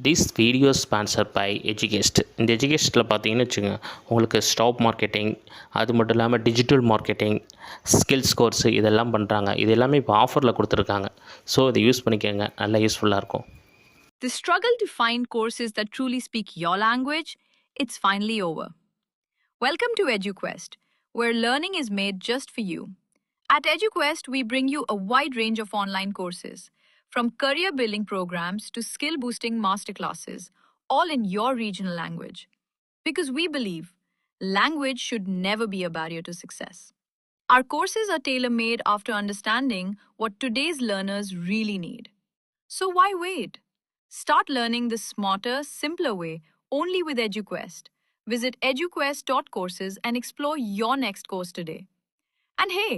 This video sponsor by எஜுகேஸ்ட். இந்த எஜுகேஸ்ட்டில் பார்த்தீங்கன்னு வச்சுங்க, உங்களுக்கு ஸ்டாக் மார்க்கெட்டிங், அது மட்டும் இல்லாமல் டிஜிட்டல் மார்க்கெட்டிங், ஸ்கில்ஸ் கோர்ஸு இதெல்லாம் பண்ணுறாங்க. இது எல்லாமே இப்போ ஆஃபரில் கொடுத்துருக்காங்க. ஸோ இதை யூஸ் பண்ணிக்கோங்க, நல்லா யூஸ்ஃபுல்லாக இருக்கும். The struggle to find courses that truly speak your language, it's finally over. Welcome to EduQuest, where learning is made just for you. At EduQuest, we bring you a wide range of online courses, from career building programs to skill boosting masterclasses, all in your regional language. Because we believe language should never be a barrier to success. Our courses are tailor made after understanding what today's learners really need. So why wait? Start learning the smarter, simpler way only with EduQuest. Visit eduquest.courses and explore your next course today. And hey,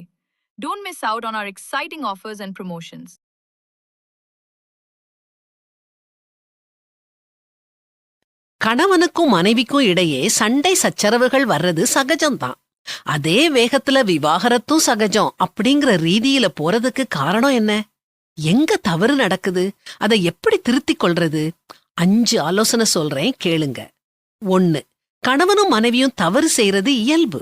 don't miss out on our exciting offers and promotions. கணவனுக்கும் மனைவிக்கும் இடையே சண்டை சச்சரவுகள் வர்றது சகஜம்தான். அதே வேகத்துல விவாகரத்தும் சகஜம் அப்படிங்கிற ரீதியில போறதுக்கு காரணம் என்ன? எங்க தவறு நடக்குது? அதை எப்படி திருத்திக் கொள்றது? 5 ஆலோசனை சொல்றேன், கேளுங்க. 1. கணவனும் மனைவியும் தவறு செய்யறது இயல்பு.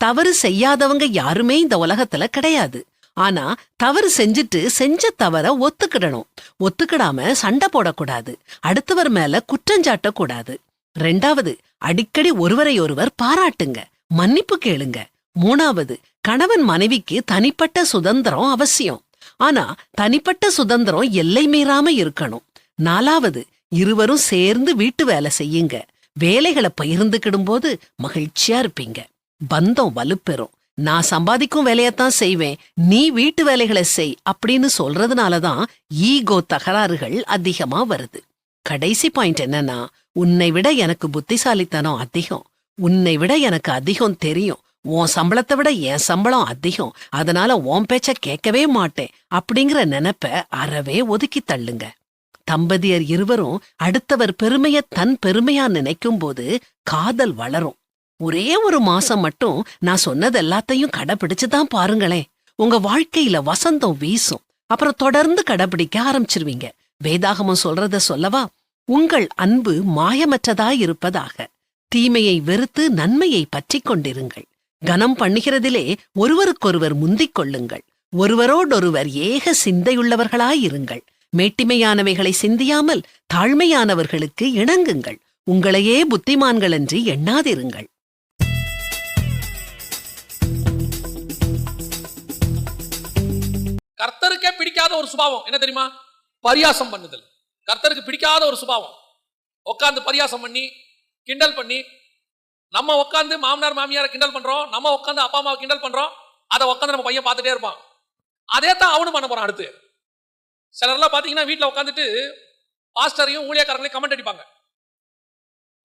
தவறு செய்யாதவங்க யாருமே இந்த உலகத்துல கிடையாது. ஆனா தவறு செஞ்சுட்டு செஞ்ச தவற ஒத்துக்கிடணும். ஒத்துக்கிடாம சண்டை போடக்கூடாது. அடுத்தவர் மேல குற்றஞ்சாட்டக்கூடாது. 2. அடிக்கடி ஒருவரையொருவர் பாராட்டுங்க, மன்னிப்பு கேளுங்க. 3. கணவன் மனைவிக்கு தனிப்பட்ட சுதந்திரம் அவசியம். ஆனா தனிப்பட்ட சுதந்திரம் எல்லை மீறாம இருக்கணும். 4. இருவரும் சேர்ந்து வீட்டு வேலை செய்யுங்க. வேலைகளை பகிர்ந்துக்கிடும் போது மகிழ்ச்சியா இருப்பீங்க. பந்தம் வலுப்பெறும். நான் சம்பாதிக்கும் வேலையத்தான் செய்வேன், நீ வீட்டு வேலைகளை செய் அப்படின்னு சொல்றதுனாலதான் ஈகோ தகராறுகள் அதிகமா வருது. கடைசி பாயிண்ட் என்னன்னா, உன்னை விட எனக்கு புத்திசாலித்தனம் அதிகம், உன்னை விட எனக்கு அதிகம் தெரியும், உன் சம்பளத்தை விட என் சம்பளம் அதிகம், அதனால உன் பேச்ச கேட்கவே மாட்டேன் அப்படிங்கிற நினைப்ப அறவே ஒதுக்கி தள்ளுங்க. தம்பதியர் இருவரும் அடுத்தவர் பெருமைய தன் பெருமையா நினைக்கும் போது காதல் வளரும். ஒரே ஒரு மாசம் மட்டும் நான் சொன்னது எல்லாத்தையும் கடைபிடிச்சுதான் பாருங்களேன். உங்க வாழ்க்கையில வசந்தம் வீசும். அப்புறம் தொடர்ந்து கடைபிடிக்க ஆரம்பிச்சிருவீங்க. வேதாகமம் சொல்றத சொல்லவா? உங்கள் அன்பு மாயமற்றதாயிருப்பதாக. தீமையை வெறுத்து நன்மையை பற்றிக் கொண்டிருங்கள். கனம் பண்ணுகிறதிலே ஒருவருக்கொருவர் முந்திக் கொள்ளுங்கள். ஒருவரோடொருவர் ஏக சிந்தையுள்ளவர்களாயிருங்கள். மேட்டிமையானவைகளை சிந்தியாமல் தாழ்மையானவர்களுக்கு இணங்குங்கள். உங்களையே புத்திமான்கள் என்று எண்ணாதிருங்கள். கர்த்தருக்கே பிடிக்காத ஒரு சுபாவம் என்ன தெரியுமா? பரியாசம் பண்ணுதல். கர்த்தருக்கு பிடிக்காத ஒரு சுபாவம். உட்காந்து பரியாசம் பண்ணி கிண்டல் பண்ணி, நம்ம உட்காந்து மாமனார் மாமியாரை கிண்டல் பண்றோம், நம்ம உட்காந்து அப்பா அம்மாவை கிண்டல் பண்றோம், அதை உட்காந்து நம்ம பையன் பார்த்துட்டே இருப்பான். அதே தான் அவனும் பண்ண போறான். அடுத்து சிலர்லாம் பார்த்தீங்கன்னா வீட்டில் உட்காந்துட்டு பாஸ்டரையும் ஊழியக்காரங்களையும் கமெண்ட் அடிப்பாங்க.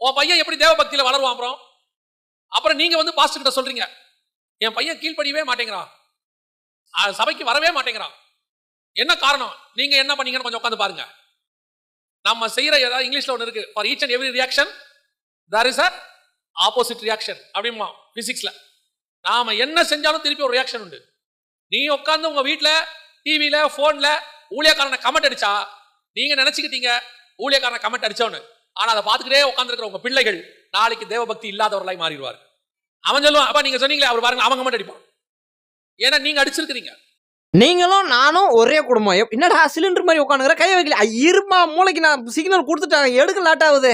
உன் பையன் எப்படி தேவ பக்தியில வளருவான். அப்புறம் நீங்க வந்து பாஸ்டர் கிட்ட சொல்றீங்க, என் பையன் கீழ்ப்படியவே மாட்டேங்கிறான், சபைக்கு வரவே மாட்டேங்கிறான். என்ன காரணம்? நீங்க என்ன பண்ணீங்கன்னு கொஞ்சம் உட்காந்து பாருங்க. நம்ம செய்யற ஏதாவது இங்கிலீஷ்ல ஒன்று இருக்கு, for each and every reaction there is a opposite reaction அப்படிமா பிசிக்ஸ்ல. நாம என்ன செஞ்சாலும் திருப்பி ஒரு ரியாக்ஷன் உண்டு. நீ உட்காந்து உங்க வீட்டுல டிவியில போன்ல ஊழியக்காரனை கமெண்ட் அடிச்சா நீங்க நினைச்சுக்கிட்டீங்க ஊழியக்காரனை கமெண்ட் அடிச்சவனு. ஆனா அதை பார்த்துக்கிட்டே உட்காந்துருக்கிற உங்க பிள்ளைகள் நாளைக்கு தேவபக்தி இல்லாதவர்களாய் மாறிடுவார். அவன் சொல்லுவான், அப்ப நீங்க சொன்னீங்களே அவர் பாருங்க, அவன் கமெண்ட் அடிப்பான். ஏன்னா நீங்க அடிச்சிருக்கிறீங்க. நீங்களும் நானும் ஒரே குடும்பம். என்னடா சிலிண்டர் மாதிரி உட்காந்துக்கிற, கையை வைக்கல, இருமா மூளைக்கு நான் சிக்னல் கொடுத்துட்டாங்க, எடுக்க லேட் ஆகுது.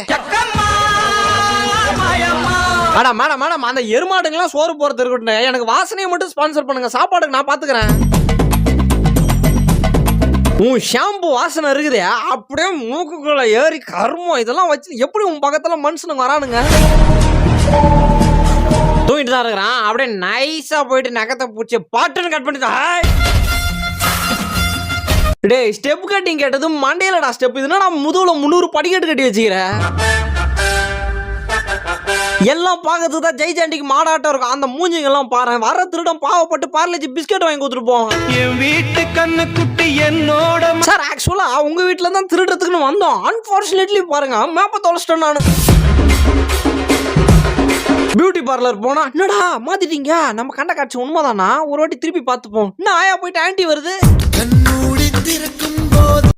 மேடம் மேடம் மேடம், அந்த எருமாடுங்கெல்லாம் சோறு போறது இருக்கட்டும், எனக்கு வாசனையை மட்டும் ஸ்பான்சர் பண்ணுங்க, சாப்பாடுக்கு நான் பாத்துக்கிறேன். உன் ஷாம்பு வாசனை இருக்குது, அப்படியே மூக்குக்குள்ள ஏறி கருமம் இதெல்லாம் வச்சு எப்படி உன் பக்கத்துல மனுஷனுங்க வரானுங்க? தூங்கிட்டு தான் இருக்கிறான், அப்படியே நைஸா போயிட்டு நகத்தை பூச்சி பாட்டுன்னு கட் பண்ணிட்டான். டேய், ஸ்டெப் கட்டிங் கேட்டது மண்டையிலடா ஸ்டெப். இதுனா நான் முதுகுல 300 படிக்கட்டு கட்டி வச்சுக்கிறேன். எல்லாம் பார்க்கறதுக்கு தான் ஜெய்சாண்டிக்கு மாடாட்டம் இருக்கும். அந்த மூஞ்சிங்கெல்லாம் பாரு, வர திருடம் பாவப்பட்டு பார்லேஜி பிஸ்கட் வாங்கி கொடுத்துட்டு போவாங்க. என் வீட்டு கண்ணு குட்டி என்னோட சார், ஆக்சுவலா உங்க வீட்டுல தான் திருடுறதுக்குன்னு வந்தோம். அன்பார்ச்சுனேட்லி பாருங்க, மேப்ப தொலைச்சிட்டேன் நானு. பியூட்டி பார்லர் போனா, என்னடா மாத்திட்டீங்க, நம்ம கண்ட காட்சி உண்மைதானா, ஒரு வாட்டி திருப்பி பார்த்துப்போம். என்ன ஆயா போயிட்டு ஆன்டி வருது.